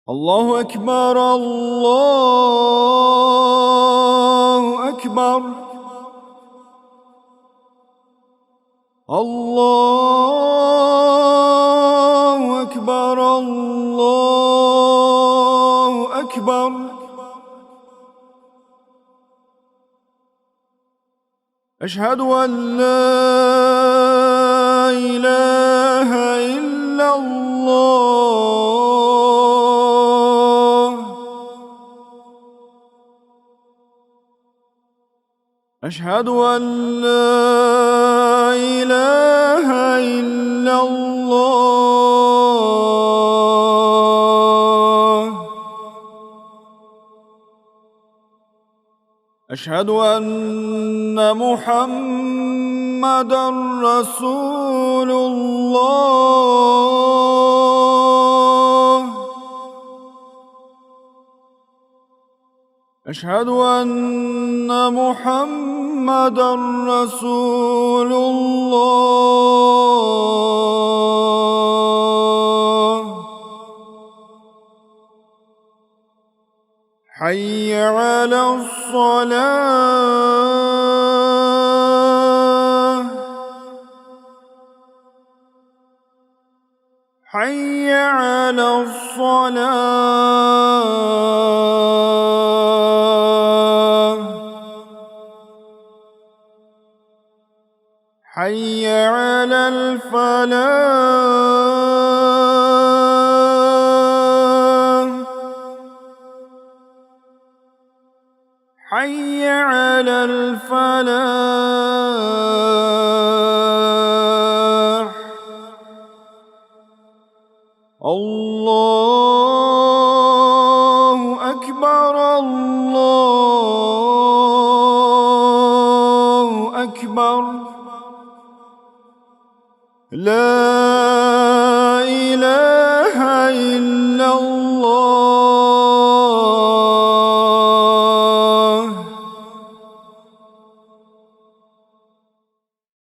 الله أكبر الله أكبر الله أكبر الله أكبر. أشهد أن لا إله إلا الله. أشهد أن لا إله إلا الله. أشهد أن محمدًا رسول الله. أشهد أن محمدًا رسول الله. حي على الصلاة. حي على الصلاة. حي على الفلاح. حي على الفلاح. الله أكبر الله أكبر. لا